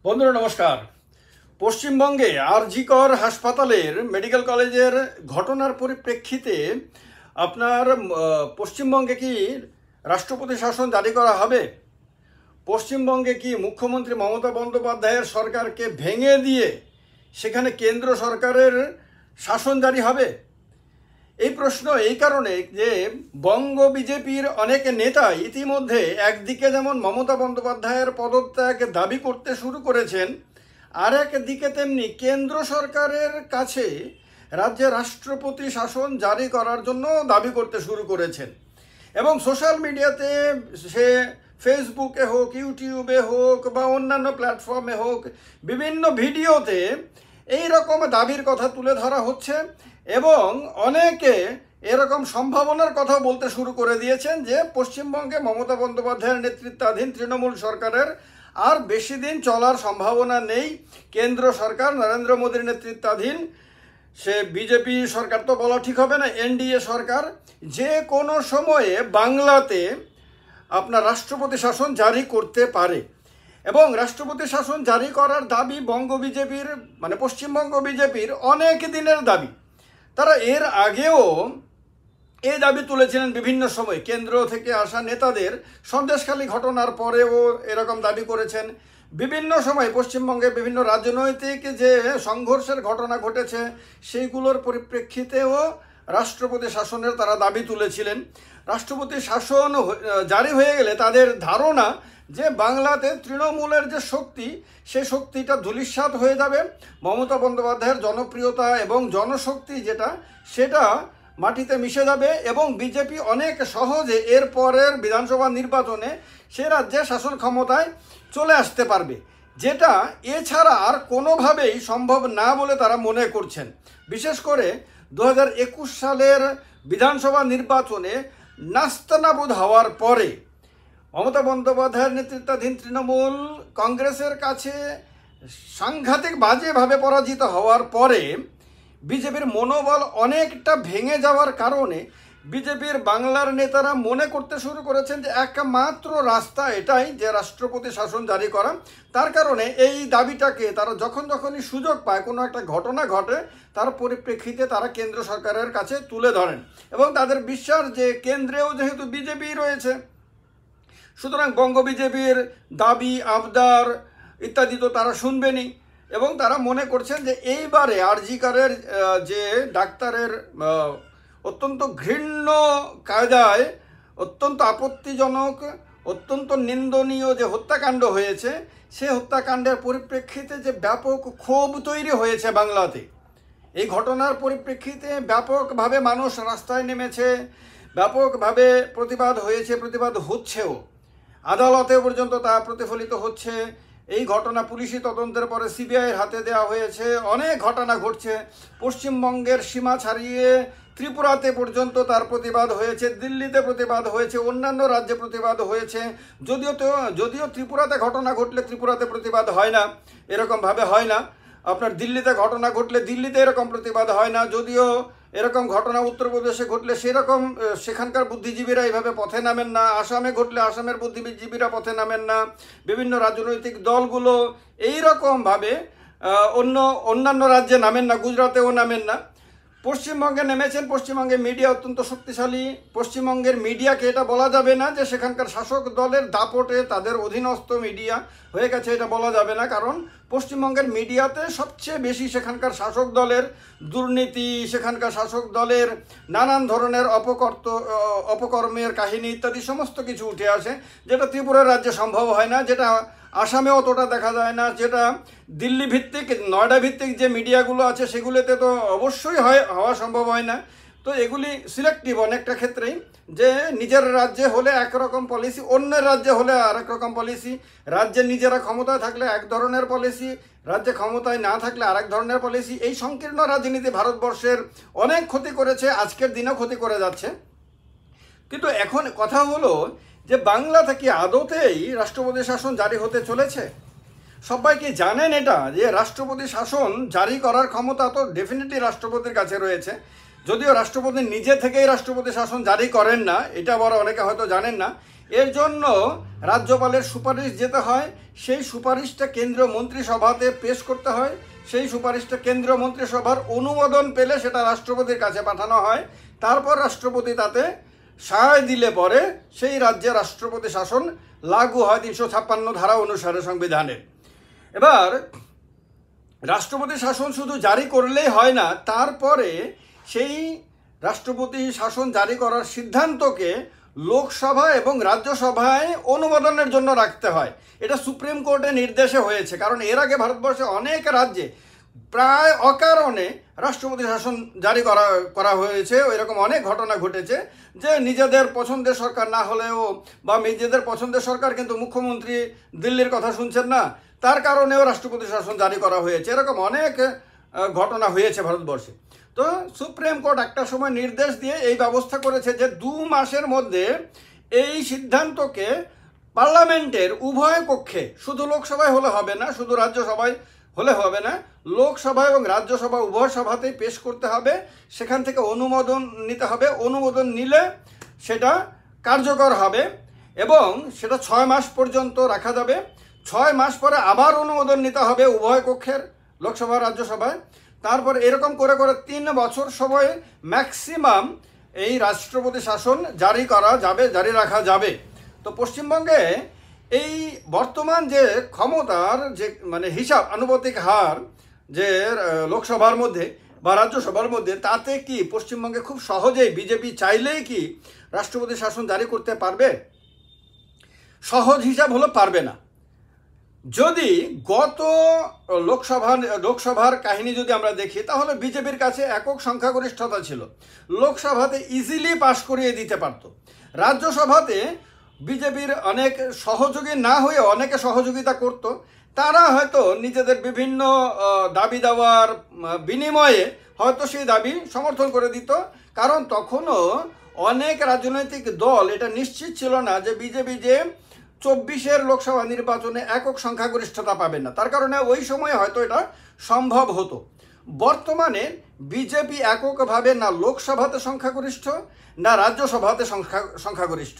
বন্ধুরা নমস্কার। পশ্চিমবঙ্গে আরজিকর হাসপাতালের মেডিকেল কলেজের ঘটনার পরিপ্রেক্ষিতে আপনার পশ্চিমবঙ্গে কি রাষ্ট্রপতি শাসন জারি করা হবে? পশ্চিমবঙ্গে কি মুখ্যমন্ত্রী মমতা বন্দ্যোপাধ্যায়ের সরকারকে ভেঙে দিয়ে সেখানে কেন্দ্র সরকারের শাসন জারি হবে? এই প্রশ্ন এই কারণে যে বঙ্গ বিজেপির অনেক নেতা ইতিমধ্যে একদিকে যেমন মমতা বন্দ্যোপাধ্যায়ের পদত্যাগ দাবি করতে শুরু করেছেন, আর একদিকে তেমনি কেন্দ্র সরকারের কাছে রাজ্যে রাষ্ট্রপতি শাসন জারি করার জন্য দাবি করতে শুরু করেছেন। এবং সোশ্যাল মিডিয়াতে সে ফেসবুকে হোক, ইউটিউবে হোক বা অন্যান্য প্ল্যাটফর্মে হোক, বিভিন্ন ভিডিওতে এই রকম দাবির কথা তুলে ধরা হচ্ছে এবং অনেকে এরকম সম্ভাবনার কথা বলতে শুরু করে দিয়েছেন যে পশ্চিমবঙ্গে মমতা বন্দ্যোপাধ্যায়ের নেতৃত্বাধীন তৃণমূল সরকারের আর বেশি দিন চলার সম্ভাবনা নেই। কেন্দ্র সরকার নরেন্দ্র মোদীর নেতৃত্বাধীন, সে বিজেপি সরকার তো বলা ঠিক হবে না, এনডিএ সরকার যে কোনো সময়ে বাংলাতে আপনার রাষ্ট্রপতি শাসন জারি করতে পারে। এবং রাষ্ট্রপতি শাসন জারি করার দাবি বঙ্গ বিজেপির মানে পশ্চিমবঙ্গ বিজেপির অনেক দিনের দাবি। তারা এর আগেও এই দাবি তুলেছিলেন বিভিন্ন সময়, কেন্দ্র থেকে আসা নেতাদের সন্দেশখালী ঘটনার পরেও এরকম দাবি করেছেন। বিভিন্ন সময় পশ্চিমবঙ্গে বিভিন্ন রাজনৈতিক যে সংঘর্ষের ঘটনা ঘটেছে সেইগুলোর পরিপ্রেক্ষিতেও রাষ্ট্রপতি শাসনের তারা দাবি তুলেছিলেন। রাষ্ট্রপতি শাসন জারি হয়ে গেলে তাদের ধারণা যে বাংলাতে তৃণমূলের যে শক্তি, সেই শক্তিটা ধূলিসাৎ হয়ে যাবে। মমতা বন্দ্যোপাধ্যায়ের জনপ্রিয়তা এবং জনশক্তি যেটা, সেটা মাটিতে মিশে যাবে এবং বিজেপি অনেক সহজে এর পরের বিধানসভা নির্বাচনে সে রাজ্যে শাসন ক্ষমতায় চলে আসতে পারবে, যেটা এছাড়া আর কোনোভাবেই সম্ভব না বলে তারা মনে করছেন। বিশেষ করে 2021 সালের বিধানসভা নির্বাচনে নাস্তানাবুদ হওয়ার পরে মমতা বন্দ্যোপাধ্যায়ের নেতৃত্বাধীন তৃণমূল কংগ্রেসের কাছে সাংঘাতিক বাজেভাবে পরাজিত হওয়ার পরে বিজেপির মনোবল অনেকটা ভেঙে যাওয়ার কারণে বিজেপির বাংলার নেতারা মনে করতে শুরু করেছেন যে একমাত্র রাস্তা এটাই যে রাষ্ট্রপতি শাসন জারি করা। তার কারণে এই দাবিটাকে তারা যখনই সুযোগ পায়, কোনো একটা ঘটনা ঘটে তার পরিপ্রেক্ষিতে তারা কেন্দ্র সরকারের কাছে তুলে ধরেন এবং তাদের বিশ্বাস যে কেন্দ্রেও যেহেতু বিজেপি রয়েছে, সুতরাং বঙ্গ বিজেপির দাবি আবদার ইত্যাদি তো তারা শুনবেনই। এবং তারা মনে করছেন যে এইবারে আরজিকরের যে ডাক্তারের অত্যন্ত ঘৃণ্য কায়দায় অত্যন্ত আপত্তিজনক, অত্যন্ত নিন্দনীয় যে হত্যাকাণ্ড হয়েছে, সে হত্যাকাণ্ডের পরিপ্রেক্ষিতে যে ব্যাপক ক্ষোভ তৈরি হয়েছে বাংলাতে, এই ঘটনার পরিপ্রেক্ষিতে ব্যাপকভাবে মানুষ রাস্তায় নেমেছে, ব্যাপকভাবে প্রতিবাদ হয়েছে, প্রতিবাদ হচ্ছেও, আদালতে পর্যন্ত তা প্রতিফলিত হচ্ছে। এই ঘটনা পুলিশি তদন্তের পরে সিবিআইয়ের হাতে দেওয়া হয়েছে। অনেক ঘটনা ঘটছে, পশ্চিমবঙ্গের সীমা ছাড়িয়ে ত্রিপুরাতে পর্যন্ত তার প্রতিবাদ হয়েছে, দিল্লিতে প্রতিবাদ হয়েছে, অন্যান্য রাজ্যে প্রতিবাদ হয়েছে। যদিও ত্রিপুরাতে ঘটনা ঘটলে ত্রিপুরাতে প্রতিবাদ হয় না, এরকমভাবে হয় না। আপনার দিল্লিতে ঘটনা ঘটলে দিল্লিতে এরকম প্রতিবাদ হয় না। যদিও এরকম ঘটনা উত্তরপ্রদেশে ঘটলে সেরকম সেখানকার বুদ্ধিজীবীরা এইভাবে পথে নামেন না। আসামে ঘটলে আসামের বুদ্ধিজীবীরা পথে নামেন না। বিভিন্ন রাজনৈতিক দলগুলো এইরকমভাবে অন্যান্য রাজ্যে নামেন না, গুজরাটেও নামেন না, পশ্চিমবঙ্গে নেমেছেন। পশ্চিমবঙ্গের মিডিয়া অত্যন্ত শক্তিশালী। পশ্চিমবঙ্গের মিডিয়াকে এটা বলা যাবে না যে সেখানকার শাসক দলের দাপটে তাদের অধীনস্থ মিডিয়া হয়ে গেছে, এটা বলা যাবে না। কারণ পশ্চিমবঙ্গের মিডিয়াতে সবচেয়ে বেশি সেখানকার শাসক দলের দুর্নীতি, সেখানকার শাসক দলের নানান ধরনের অপকর্মের কাহিনী ইত্যাদি সমস্ত কিছু উঠে আসে, যেটা ত্রিপুরা রাজ্যে সম্ভব হয় না, যেটা আসামে অতটা দেখা যায় না, যেটা দিল্লি ভিত্তিক নয়ডা ভিত্তিক যে মিডিয়াগুলো আছে সেগুলোতে তো অবশ্যই হওয়া সম্ভব হয় না। তো এগুলি সিলেক্টিভ অনেকটা ক্ষেত্রেই, যে নিজের রাজ্যে হলে একরকম পলিসি, অন্যের রাজ্যে হলে আরেক রকম পলিসি। রাজ্যে নিজেরা ক্ষমতায় থাকলে এক ধরনের পলিসি, রাজ্যে ক্ষমতায় না থাকলে আরেক ধরনের পলিসি। এই সংকীর্ণ রাজনীতি ভারতবর্ষের অনেক ক্ষতি করেছে, আজকের দিনেও ক্ষতি করে যাচ্ছে। কিন্তু এখন কথা হলো যে বাংলা থেকে আদতেই রাষ্ট্রপতি শাসন জারি হতে চলেছে। সবাই কি জানেন এটা, যে রাষ্ট্রপতি শাসন জারি করার ক্ষমতা তো ডেফিনেটলি রাষ্ট্রপতির কাছে রয়েছে। যদিও রাষ্ট্রপতি নিজে থেকেই রাষ্ট্রপতি শাসন জারি করেন না, এটা বড় অনেকে হয়তো জানেন না। এর জন্য রাজ্যপালের সুপারিশ যেতে হয়, সেই সুপারিশটা কেন্দ্রীয় মন্ত্রিসভাতে পেশ করতে হয়, সেই সুপারিশটা কেন্দ্রীয় মন্ত্রিসভার অনুমোদন পেলে সেটা রাষ্ট্রপতির কাছে পাঠানো হয়, তারপর রাষ্ট্রপতি তাতে সায় দিলে পরে সেই রাজ্যে রাষ্ট্রপতি শাসন লাগু হয় 356 ধারা অনুসারে সংবিধানের। এবার রাষ্ট্রপতি শাসন শুধু জারি করলেই হয় না, তারপরে সেই রাষ্ট্রপতি শাসন জারি করার সিদ্ধান্তকে লোকসভা এবং রাজ্যসভায় অনুমোদনের জন্য রাখতে হয়। এটা সুপ্রিম কোর্টের নির্দেশে হয়েছে, কারণ এর আগে ভারতবর্ষে অনেক রাজ্যে প্রায় অকারণে রাষ্ট্রপতি শাসন জারি করা হয়েছে। এরকম অনেক ঘটনা ঘটেছে যে নিজেদের পছন্দের সরকার না হলেও বা নিজেদের পছন্দের সরকার কিন্তু মুখ্যমন্ত্রী দিল্লির কথা শুনছেন না, তার কারণেও রাষ্ট্রপতি শাসন জারি করা হয়েছে। এরকম অনেক ঘটনা হয়েছে ভারতবর্ষে। তো সুপ্রিম কোর্ট একটা সময় নির্দেশ দিয়ে এই ব্যবস্থা করেছে যে 2 মাসের মধ্যে এই সিদ্ধান্তকে পার্লামেন্টের উভয় কক্ষে, শুধু লোকসভায় হলে হবে না, শুধু রাজ্যসভায় হলে হবে না, লোকসভা এবং রাজ্যসভা উভয় সভাতেই পেশ করতে হবে, সেখান থেকে অনুমোদন নিতে হবে। অনুমোদন নিলে সেটা কার্যকর হবে এবং সেটা 6 মাস পর্যন্ত রাখা যাবে। 6 মাস পরে আবার অনুমোদন নিতে হবে উভয় কক্ষের, লোকসভা রাজ্যসভায়। তারপর এরকম করে করে 3 বছর সময়ে ম্যাক্সিমাম এই রাষ্ট্রপতি শাসন জারি করা যাবে, জারি রাখা যাবে। তো পশ্চিমবঙ্গে এই বর্তমান যে ক্ষমতার যে মানে হিসাব, আনুপাতিক হার যে লোকসভার মধ্যে বা রাজ্যসভার মধ্যে, তাতে কি পশ্চিমবঙ্গে খুব সহজেই বিজেপি চাইলেই কি রাষ্ট্রপতি শাসন জারি করতে পারবে? সহজ হিসাব হলো পারবে না। যদি গত লোকসভার কাহিনী যদি আমরা দেখি, তাহলে বিজেপির কাছে একক সংখ্যাগরিষ্ঠতা ছিল, লোকসভাতে ইজিলি পাশ করিয়ে দিতে পারত। রাজ্যসভাতে বিজেপির অনেক সহযোগী না হয়ে অনেকে সহযোগিতা করত, তারা হয়তো নিজেদের বিভিন্ন দাবি দেওয়ার বিনিময়ে হয়তো সেই দাবি সমর্থন করে দিত, কারণ তখনও অনেক রাজনৈতিক দল এটা নিশ্চিত ছিল না যে বিজেপি যে 24-এর লোকসভা নির্বাচনে একক সংখ্যাগরিষ্ঠতা পাবে না, তার কারণে ওই সময় হয়তো এটা সম্ভব হতো। বর্তমানে বিজেপি এককভাবে না লোকসভাতে সংখ্যাগরিষ্ঠ না রাজ্যসভাতে সংখ্যাগরিষ্ঠ,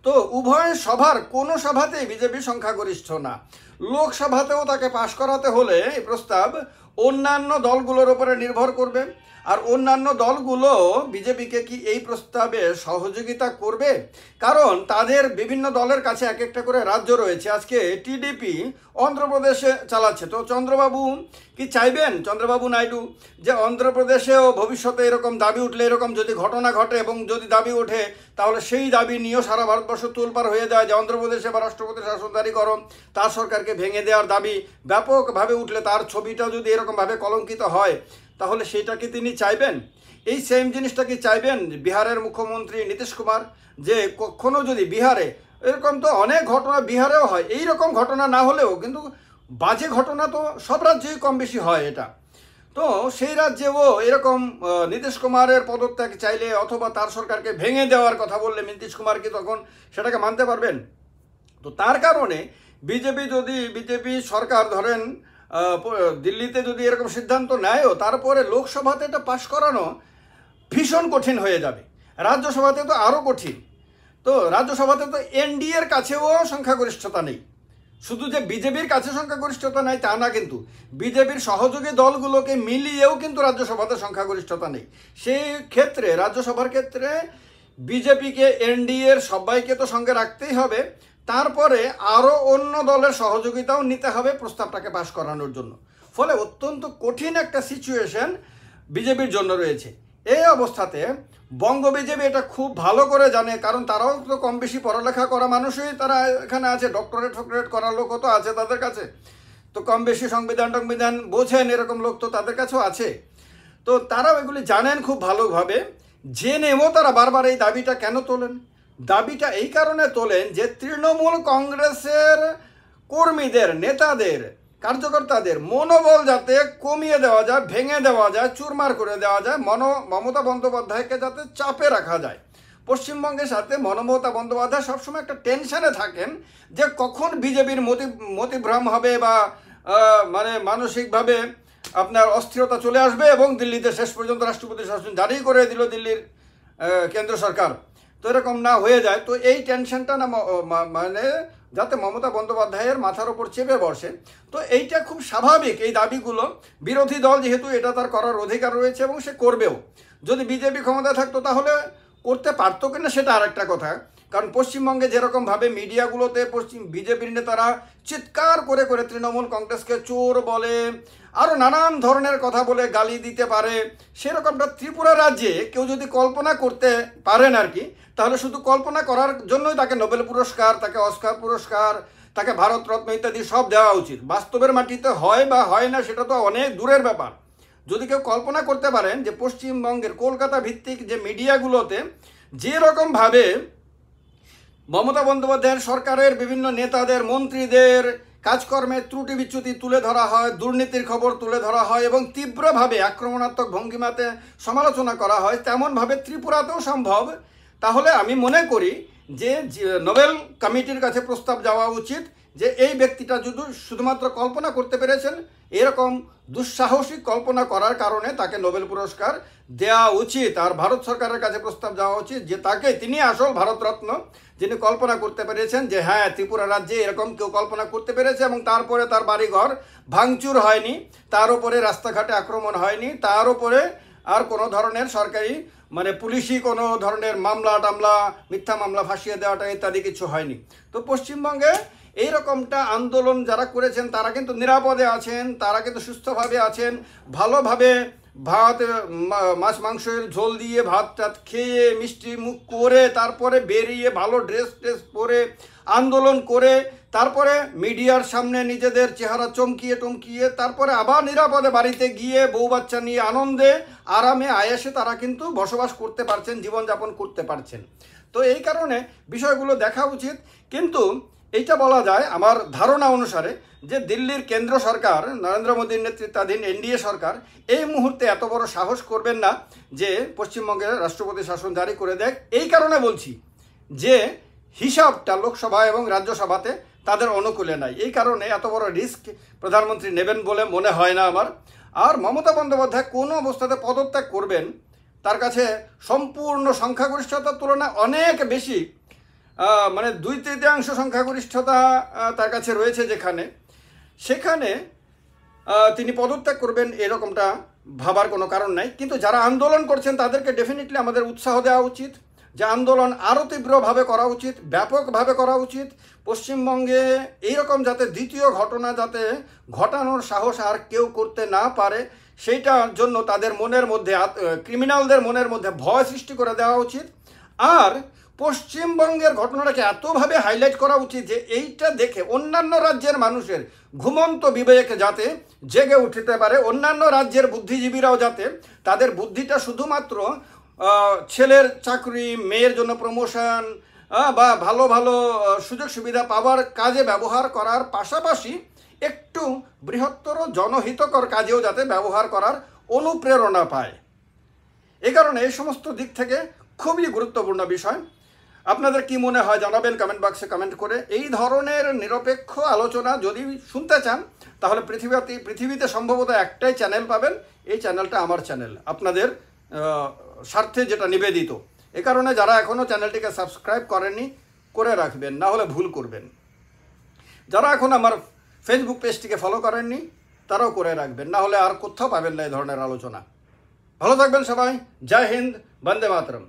তো উভয় সভার কোনো সভাতেই বিজেপি সংখ্যাগরিষ্ঠ না। লোকসভাতেও তাকে পাশ করাতে হলে এই প্রস্তাব অন্যান্য দলগুলোর উপরে নির্ভর করবে, আর অন্যান্য দলগুলো বিজেপিকে কি এই প্রস্তাবে সহযোগিতা করবে? কারণ তাদের বিভিন্ন দলের কাছে এক একটা করে রাজ্য রয়েছে। আজকে টিডিপি অন্ধ্রপ্রদেশে চালাচ্ছে, তো চন্দ্রবাবু কি চাইবেন, চন্দ্রবাবু নাইডু, যে অন্ধ্রপ্রদেশেও ভবিষ্যতে এরকম দাবি উঠলে, এরকম যদি ঘটনা ঘটে এবং যদি দাবি ওঠে, তাহলে সেই দাবি নিয়েও সারা ভারতবর্ষ তোলপাড় হয়ে যায় যে অন্ধ্রপ্রদেশে বা রাষ্ট্রপতি শাসন জারি করো, তার সরকারকে ভেঙে দেওয়ার দাবি ব্যাপকভাবে উঠলে, তার ছবিটা যদি এরকমভাবে কলঙ্কিত হয়, তাহলে সেটা কি তিনি চাইবেন? এই সেম জিনিসটা কি চাইবেন বিহারের মুখ্যমন্ত্রী নীতিশ কুমার, যে কখনো যদি বিহারে এরকম, তো অনেক ঘটনা বিহারেও হয়, এই রকম ঘটনা না হলেও কিন্তু বাজে ঘটনা তো সব রাজ্যেই কম বেশি হয় এটা, তো সেই রাজ্যেও এরকম নীতিশ কুমারের পদত্যাগ চাইলে অথবা তার সরকারকে ভেঙে দেওয়ার কথা বললে নীতিশ কুমার কি তখন সেটাকে মানতে পারবেন? তো তার কারণে বিজেপি সরকার ধরেন দিল্লিতে যদি এরকম সিদ্ধান্ত নেয়ও, তারপরে লোকসভাতে এটা পাশ করানো ভীষণ কঠিন হয়ে যাবে, রাজ্যসভাতে তো আরও কঠিন। তো রাজ্যসভাতে তো এনডিএর কাছেও সংখ্যাগরিষ্ঠতা নেই, শুধু যে বিজেপির কাছে সংখ্যাগরিষ্ঠতা নেই তা না, কিন্তু বিজেপির সহযোগী দলগুলোকে মিলিয়েও কিন্তু রাজ্যসভাতে সংখ্যাগরিষ্ঠতা নেই। সেই ক্ষেত্রে রাজ্যসভার ক্ষেত্রে বিজেপিকে, এনডিএর সবাইকে তো সঙ্গে রাখতেই হবে, তারপরে আরও অন্য দলের সহযোগিতাও নিতে হবে প্রস্তাবটাকে পাশ করানোর জন্য। ফলে অত্যন্ত কঠিন একটা সিচুয়েশন বিজেপির জন্য রয়েছে। এই অবস্থাতে বঙ্গ বিজেপি এটা খুব ভালো করে জানে, কারণ তারাও তো কম বেশি পড়ালেখা করা মানুষই তারা এখানে আছে, ডক্টরেট করার লোকও তো আছে তাদের কাছে, তো কম বেশি সংবিধান বোঝেন এরকম লোক তো তাদের কাছেও আছে। তো তারাও এগুলি জানেন খুব ভালোভাবে, জেনেও তারা বারবার এই দাবিটা কেন তোলেন? দাবিটা এই কারণে তোলেন যে তৃণমূল কংগ্রেসের কর্মীদের, নেতাদের, কার্যকর্তাদের মনোবল যাতে কমিয়ে দেওয়া যায়, ভেঙে দেওয়া যায়, চুরমার করে দেওয়া যায়, মমতা বন্দ্যোপাধ্যায়কে যাতে চাপে রাখা যায়। পশ্চিমবঙ্গের সাথে মমতা বন্দ্যোপাধ্যায় সবসময় একটা টেনশনে থাকেন যে কখন বিজেপির মতিভ্রম হবে বা মানে মানসিকভাবে আপনার অস্থিরতা চলে আসবে এবং দিল্লিতে শেষ পর্যন্ত রাষ্ট্রপতি শাসন জারি করে দিল দিল্লির কেন্দ্র সরকার। তো এরকম না হয়ে যায়, তো এই টেনশনটা না মানে যাতে মমতা বন্দ্যোপাধ্যায়ের মাথার ওপর চেপে বসে। তো এইটা খুব স্বাভাবিক, এই দাবিগুলো। বিরোধী দল যেহেতু এটা তার করার অধিকার রয়েছে এবং সে করবেও। যদি বিজেপি ক্ষমতায় থাকতো তাহলে করতে পারতো কিনা সেটা আর একটা কথা। কারণ পশ্চিমবঙ্গে যেরকমভাবে মিডিয়াগুলোতে বিজেপির নেতারা চিৎকার করে করে তৃণমূল কংগ্রেসকে চোর বলে, আরও নানান ধরনের কথা বলে গালি দিতে পারে, সেরকমটা ত্রিপুরা রাজ্যে কেউ যদি কল্পনা করতে পারেন আর কি, তাহলে শুধু কল্পনা করার জন্যই তাকে নোবেল পুরস্কার, তাকে অস্কার পুরস্কার, তাকে ভারতরত্ন ইত্যাদি সব দেওয়া উচিত। বাস্তবের মাটিতে হয় বা হয় না সেটা তো অনেক দূরের ব্যাপার। যদি কেউ কল্পনা করতে পারেন যে পশ্চিমবঙ্গের কলকাতা ভিত্তিক যে মিডিয়াগুলোতে যেরকমভাবে মমতা বন্দ্যোপাধ্যায়ের সরকারের বিভিন্ন নেতাদের, মন্ত্রীদের কাজকর্মের ত্রুটি বিচ্যুতি তুলে ধরা হয়, দুর্নীতির খবর তুলে ধরা হয় এবং তীব্রভাবে আক্রমণাত্মক ভঙ্গিমাতে সমালোচনা করা হয়, তেমনভাবে ত্রিপুরাতেও সম্ভব। তাহলে আমি মনে করি যে নোবেল কমিটির কাছে প্রস্তাব যাওয়া উচিত যে এই ব্যক্তিটা যদি শুধুমাত্র কল্পনা করতে পেরেছেন, এরকম দুঃসাহসিক কল্পনা করার কারণে তাকে নোবেল পুরস্কার দেওয়া উচিত। আর ভারত সরকারের কাছে প্রস্তাব যাওয়া উচিত যে তিনি আসল ভারতরত্ন, যিনি কল্পনা করতে পেরেছেন যে হ্যাঁ, ত্রিপুরা রাজ্যে এরকম কেউ কল্পনা করতে পেরেছে এবং তারপরে তার বাড়িঘর ভাঙচুর হয়নি, তার উপরে রাস্তাঘাটে আক্রমণ হয়নি, তার উপরে আর কোনো ধরনের সরকারি পুলিশি কোনো ধরনের মামলা টামলা, মিথ্যা মামলা ভাসিয়ে দেওয়াটা ইত্যাদি কিছু হয়নি। তো পশ্চিমবঙ্গে এইরকমটা আন্দোলন যারা করেছেন তারা কিন্তু নিরাপদে আছেন, তারা কিন্তু সুস্থভাবে আছেন, ভালোভাবে ভাত মাছ মাংসের ঝোল দিয়ে ভাত টাত খেয়ে মিষ্টি মুখ করে তারপরে বেরিয়ে ভালো ড্রেস পরে আন্দোলন করে তারপরে মিডিয়ার সামনে নিজেদের চেহারা চমকিয়ে টমকিয়ে তারপরে আবার নিরাপদে বাড়িতে গিয়ে বউ বাচ্চা নিয়ে আনন্দে আরামে আয়েসে তারা কিন্তু বসবাস করতে পারছেন, জীবনযাপন করতে পারছেন। তো এই কারণে বিষয়গুলো দেখা উচিত। কিন্তু এইটা বলা যায় আমার ধারণা অনুসারে যে দিল্লির কেন্দ্র সরকার, নরেন্দ্র মোদীর নেতৃত্বাধীন এনডিএ সরকার এই মুহূর্তে এত বড় সাহস করবেন না যে পশ্চিমবঙ্গের রাষ্ট্রপতি শাসন জারি করে দেয়। এই কারণে বলছি যে হিসাবটা লোকসভা এবং রাজ্যসভাতে তাদের অনুকূলে নাই। এই কারণে এত বড় রিস্ক প্রধানমন্ত্রী নেবেন বলে মনে হয় না আমার। আর মমতা বন্দ্যোপাধ্যায় কোনো অবস্থাতে পদত্যাগ করবেন, তার কাছে সম্পূর্ণ সংখ্যাগরিষ্ঠতার তুলনায় অনেক বেশি 2/3 সংখ্যাগরিষ্ঠতা তার কাছে রয়েছে, সেখানে তিনি পদত্যাগ করবেন এরকমটা ভাবার কোনো কারণ নাই। কিন্তু যারা আন্দোলন করছেন তাদেরকে ডেফিনেটলি আমাদের উৎসাহ দেওয়া উচিত যে আন্দোলন আরও তীব্রভাবে করা উচিত, ব্যাপকভাবে করা উচিত। পশ্চিমবঙ্গে এইরকম যাতে দ্বিতীয় ঘটনা যাতে ঘটানোর সাহস আর কেউ করতে না পারে, সেইটার জন্য তাদের মনের মধ্যে, ক্রিমিনালদের মনের মধ্যে ভয় সৃষ্টি করে দেওয়া উচিত। আর পশ্চিমবঙ্গের ঘটনাটাকে এতভাবে হাইলাইট করা উচিত যে এইটা দেখে অন্যান্য রাজ্যের মানুষের ঘুমন্ত বিবেক যাতে জেগে উঠতে পারে, অন্যান্য রাজ্যের বুদ্ধিজীবীরাও যাতে তাদের বুদ্ধিটা শুধুমাত্র ছেলের চাকরি, মেয়ের জন্য প্রমোশন বা ভালো ভালো সুযোগ সুবিধা পাওয়ার কাজে ব্যবহার করার পাশাপাশি একটু বৃহত্তর জনহিতকর কাজেও যাতে ব্যবহার করার অনুপ্রেরণা পায়। এ কারণে এই সমস্ত দিক থেকে খুবই গুরুত্বপূর্ণ বিষয়। আপনাদের কি মনে হয় জানাবেন কমেন্ট বক্সে কমেন্ট করে। এই ধরনের নিরপেক্ষ আলোচনা যদি শুনতে চান তাহলে পৃথিবীতে সম্ভবত একটাই চ্যানেল পাবেন, এই চ্যানেলটা আমার চ্যানেল, আপনাদের স্বার্থে যেটা নিবেদিত। এ কারণে যারা এখনও চ্যানেলটিকে সাবস্ক্রাইব করেননি করে রাখবেন, না হলে ভুল করবেন। যারা এখন আমার ফেসবুক পেজটিকে ফলো করেননি তারাও করে রাখবেন, না হলে আর কোথাও পাবেন না এই ধরনের আলোচনা। ভালো থাকবেন সবাই। জয় হিন্দ, বন্দে মাতরম।